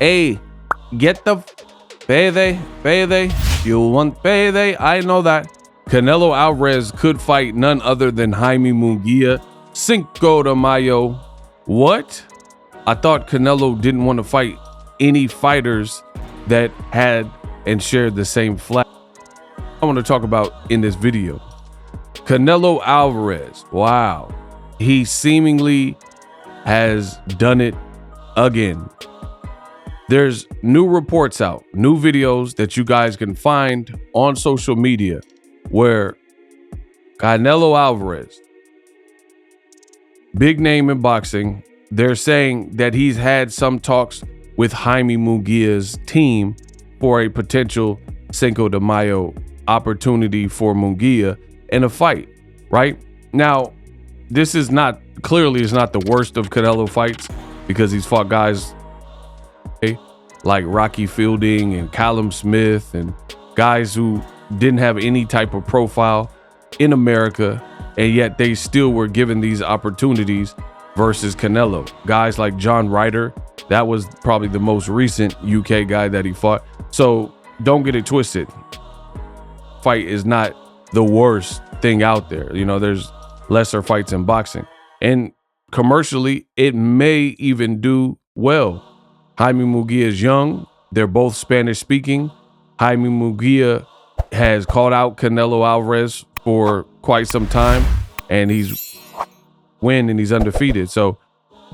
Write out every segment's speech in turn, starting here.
Hey, get the payday. You want payday? I know that. Canelo Alvarez could fight none other than Jaime Munguia. Cinco de Mayo. What? I thought Canelo didn't want to fight any fighters that had and shared the same flag. I want to talk about in this video. Canelo Alvarez. Wow. He seemingly has done it again. There's new reports out, new videos that you guys can find on social media where Canelo Alvarez, big name in boxing, they're saying that he's had some talks with Jaime Munguia's team for a potential Cinco de Mayo opportunity for Munguia in a fight, right? Now, this is not, clearly is not the worst of Canelo fights because he's fought guys like Rocky Fielding and Callum Smith and guys who didn't have any type of profile in America, and yet they still were given these opportunities versus Canelo. Guys like John Ryder, that was probably the most recent UK guy that he fought. So don't get it twisted. Fight is not the worst thing out there. You know, there's lesser fights in boxing. And commercially, it may even do well. Jaime Munguia is young. They're both Spanish speaking. Jaime Munguia has called out Canelo Alvarez for quite some time, and he's undefeated. So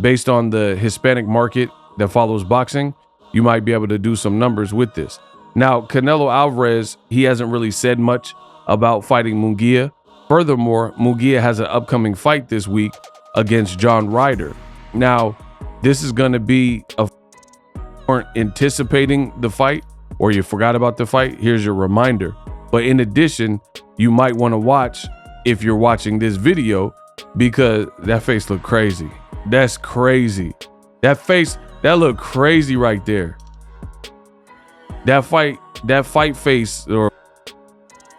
based on the Hispanic market that follows boxing, you might be able to do some numbers with this. Now, Canelo Alvarez, he hasn't really said much about fighting Munguia. Furthermore, Munguia has an upcoming fight this week against John Ryder. Now, this is going to be a weren't anticipating the fight or you forgot about the fight, here's your reminder. But in addition, you might want to watch if you're watching this video, because that face looked crazy. That's crazy. That face, that looked crazy right there. That fight face, or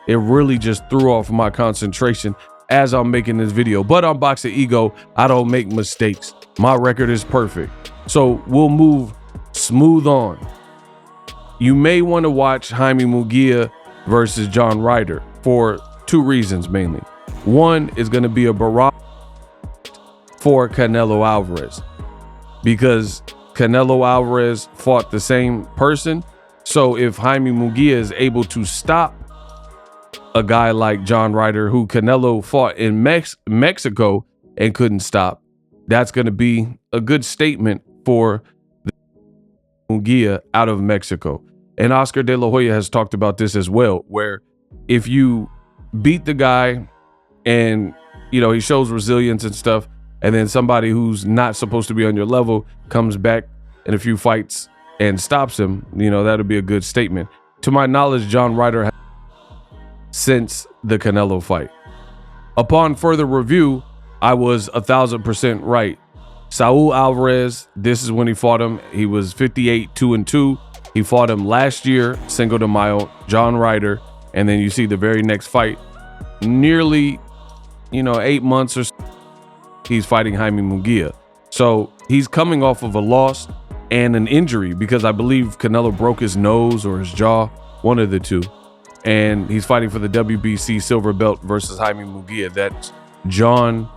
it really just threw off my concentration as I'm making this video. But on Boxing Ego, I don't make mistakes. My record is perfect. So we'll move smooth on. You may want to watch Jaime Munguia versus John Ryder for two reasons mainly. One is going to be a barometer for Canelo Alvarez, because Canelo Alvarez fought the same person. So if Jaime Munguia is able to stop a guy like John Ryder, who Canelo fought in Mexico and couldn't stop, that's going to be a good statement for Munguia out of Mexico. And Oscar De La Hoya has talked about this as well, where if you beat the guy and, you know, he shows resilience and stuff, and then somebody who's not supposed to be on your level comes back in a few fights and stops him, you know, that'll be a good statement. To my knowledge, John Ryder has since the Canelo fight. Upon further review, I was 1,000% right. Saul Alvarez, this is when he fought him. He was 58, 2-2. He fought him last year, Cinco de Mayo, John Ryder. And then you see the very next fight, nearly, 8 months or so, he's fighting Jaime Munguia. So he's coming off of a loss and an injury, because I believe Canelo broke his nose or his jaw, one of the two. And he's fighting for the WBC silver belt versus Jaime Munguia. That's John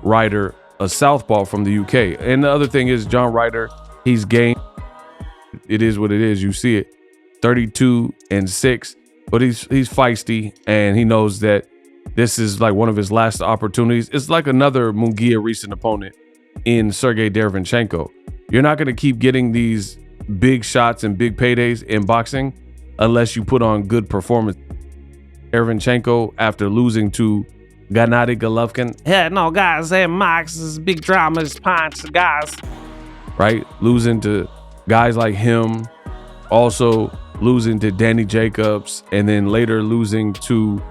Ryder, a southpaw from the UK. And the other thing is, John Ryder, he's game. It is what it is. You see it, 32-6, but he's feisty, and he knows that this is like one of his last opportunities. It's like another Munguia recent opponent in Sergey Derevyanchenko. You're not going to keep getting these big shots and big paydays in boxing unless you put on good performance. Derevyanchenko, after losing to Gennady Golovkin, guys, Max is big dramas, punch, guys, right? Losing to guys like him, also losing to Danny Jacobs, and then later losing to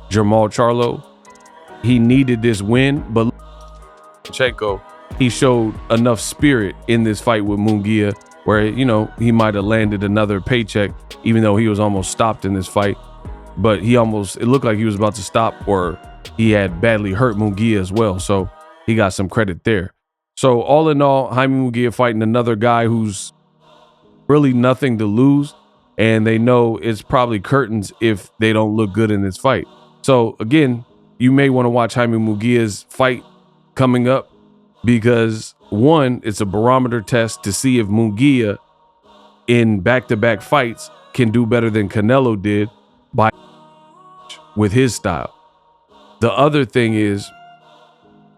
Jamal Charlo. He needed this win, but Derevyanchenko, he showed enough spirit in this fight with Munguia where, he might have landed another paycheck, even though he was almost stopped in this fight. But it looked like he was about to stop, or he had badly hurt Munguia as well. So he got some credit there. So all in all, Jaime Munguia fighting another guy who's really nothing to lose, and they know it's probably curtains if they don't look good in this fight. So again, you may want to watch Jaime Munguia's fight coming up because, one, it's a barometer test to see if Munguia in back-to-back fights can do better than Canelo did with his style. The other thing is,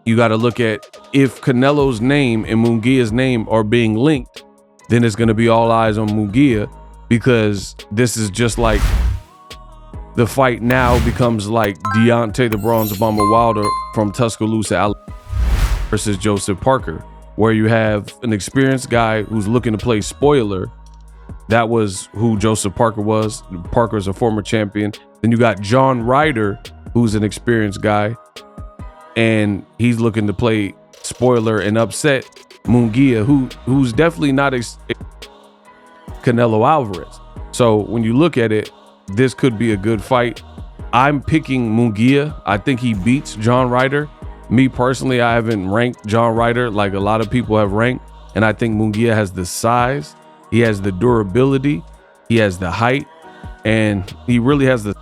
you got to look at if Canelo's name and Munguia's name are being linked, then it's going to be all eyes on Munguia, because this is just like the fight now becomes like Deontay the Bronze Bomber Wilder from Tuscaloosa, Alabama versus Joseph Parker, where you have an experienced guy who's looking to play spoiler. That was who Joseph Parker was. Parker's a former champion. Then you got John Ryder, who's an experienced guy, and he's looking to play spoiler and upset Munguia, who's definitely not Canelo Alvarez. So when you look at it, this could be a good fight. I'm picking Munguia. I think he beats John Ryder. Me personally, I haven't ranked John Ryder like a lot of people have ranked, and I think Munguia has the size, he has the durability, he has the height, and he really has the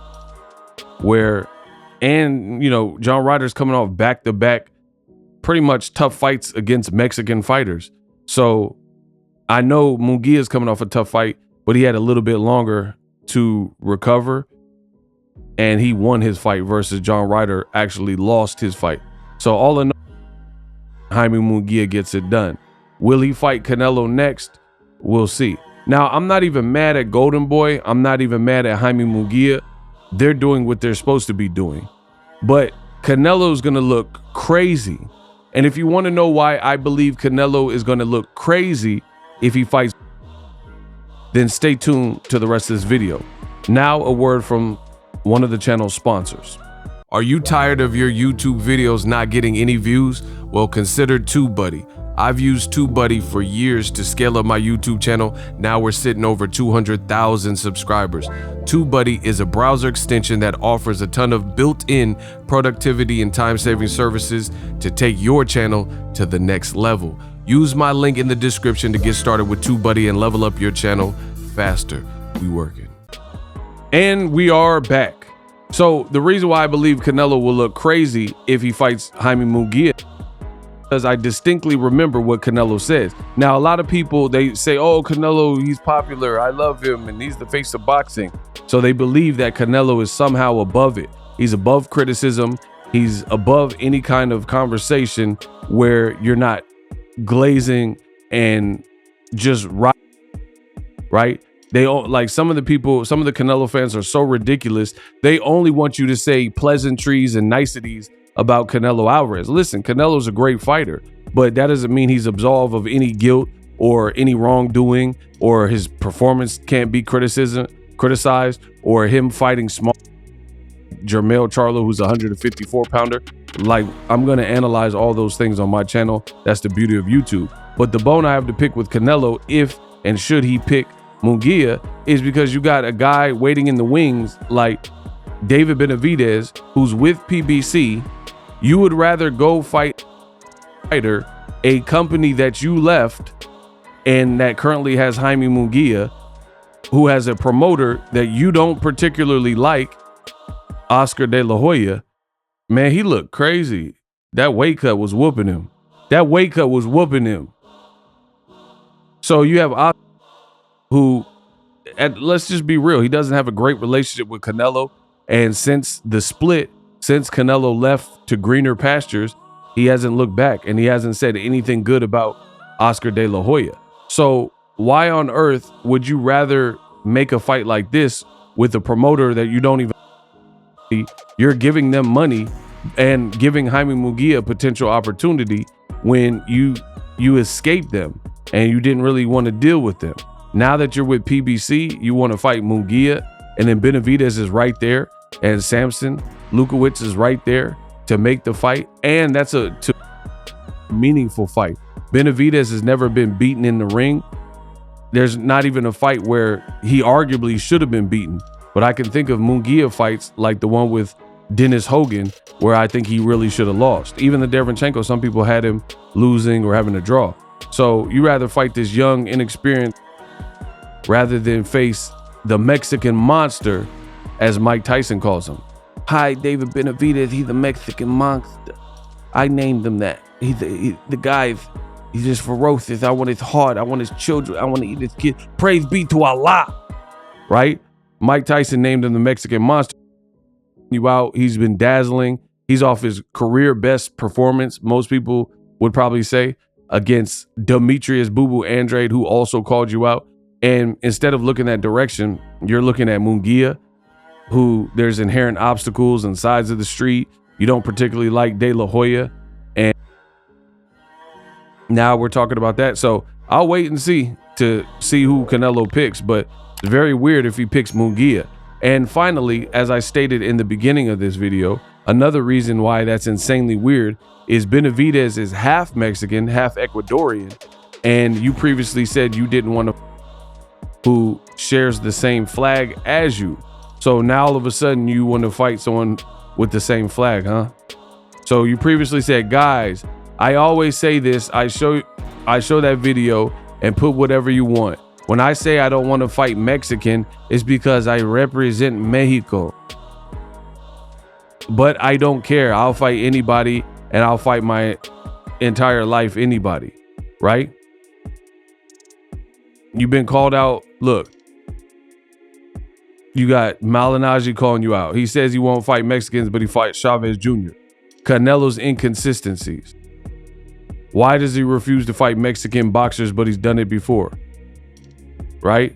and you know, John Ryder's coming off back-to-back pretty much tough fights against Mexican fighters. So I know Munguia's coming off a tough fight, but he had a little bit longer to recover, and he won his fight versus John Ryder actually lost his fight. So all in all, Jaime Munguia gets it done. Will he fight Canelo next? We'll see. Now, I'm not even mad at Golden Boy. I'm not even mad at Jaime Munguia. They're doing what they're supposed to be doing. But Canelo's going to look crazy. And if you want to know why I believe Canelo is going to look crazy if he fights, then stay tuned to the rest of this video. Now, a word from one of the channel's sponsors. Are you tired of your YouTube videos not getting any views? Well, consider TubeBuddy. I've used TubeBuddy for years to scale up my YouTube channel. Now we're sitting over 200,000 subscribers. TubeBuddy is a browser extension that offers a ton of built-in productivity and time-saving services to take your channel to the next level. Use my link in the description to get started with TubeBuddy and level up your channel faster. We working. And we are back. So the reason why I believe Canelo will look crazy if he fights Jaime Munguia, because I distinctly remember what Canelo says. Now, a lot of people, they say, oh, Canelo, he's popular, I love him, and he's the face of boxing. So they believe that Canelo is somehow above it. He's above criticism. He's above any kind of conversation where you're not glazing and just right? They like some of the people, some of the Canelo fans are so ridiculous. They only want you to say pleasantries and niceties about Canelo Alvarez. Listen, Canelo's a great fighter, but that doesn't mean he's absolved of any guilt or any wrongdoing, or his performance can't be criticized, or him fighting small Jermell Charlo, who's a 154 pounder. Like, I'm going to analyze all those things on my channel. That's the beauty of YouTube. But the bone I have to pick with Canelo, if and should he pick Munguia, is because you got a guy waiting in the wings like David Benavidez, who's with PBC. You would rather go fight a company that you left and that currently has Jaime Munguia, who has a promoter that you don't particularly like, Oscar De La Hoya. Man, he looked crazy. That weight cut was whooping him. So you have Oscar, who, let's just be real, he doesn't have a great relationship with Canelo. And since the split, since Canelo left to greener pastures, he hasn't looked back and he hasn't said anything good about Oscar De La Hoya. So why on earth would you rather make a fight like this with a promoter that you don't even, you're giving them money and giving Jaime Munguia a potential opportunity when you escaped them and you didn't really want to deal with them? Now that you're with PBC, you want to fight Munguia, and then Benavidez is right there, and Samson Lukowicz is right there to make the fight, and that's a meaningful fight. Benavidez has never been beaten in the ring. There's not even a fight where he arguably should have been beaten, but I can think of Munguia fights like the one with Dennis Hogan, where I think he really should have lost. Even the Derevchenko, some people had him losing or having a draw. So you rather fight this young, inexperienced rather than face the Mexican monster, as Mike Tyson calls him. Hi, David Benavidez, he's the Mexican monster. I named him that. The guy, he's just ferocious. I want his heart. I want his children. I want to eat his kids. Praise be to Allah. Right? Mike Tyson named him the Mexican monster. You out. He's been dazzling. He's off his career best performance, most people would probably say, against Demetrius Boo Boo Andrade, who also called you out. And instead of looking that direction, you're looking at Munguia, who there's inherent obstacles and sides of the street. You don't particularly like De La Hoya. And now we're talking about that. So I'll wait and see to see who Canelo picks, but it's very weird if he picks Munguia. And finally, as I stated in the beginning of this video, another reason why that's insanely weird is Benavidez is half Mexican, half Ecuadorian. And you previously said you didn't want to who shares the same flag as you. So now all of a sudden you want to fight someone with the same flag, huh? So you previously said, guys, I always say this, I show that video and put whatever you want. When I say I don't want to fight Mexican, it's because I represent Mexico. But I don't care. I'll fight anybody, and I'll fight my entire life anybody, right? You've been called out. Look, you got Malignaggi calling you out. He says he won't fight Mexicans, but he fights Chavez Jr. Canelo's inconsistencies. Why does he refuse to fight Mexican boxers, but he's done it before? Right?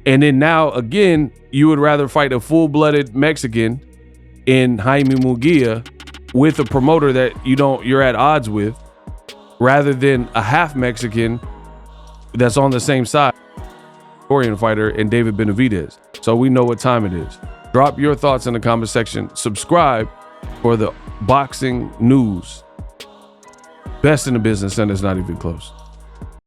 And then now, again, you would rather fight a full-blooded Mexican in Jaime Munguia with a promoter that you're at odds with, rather than a half Mexican that's on the same side, Korean fighter, and David Benavidez. So we know what time it is. Drop your thoughts in the comment section. Subscribe for the boxing news. Best in the business, and it's not even close.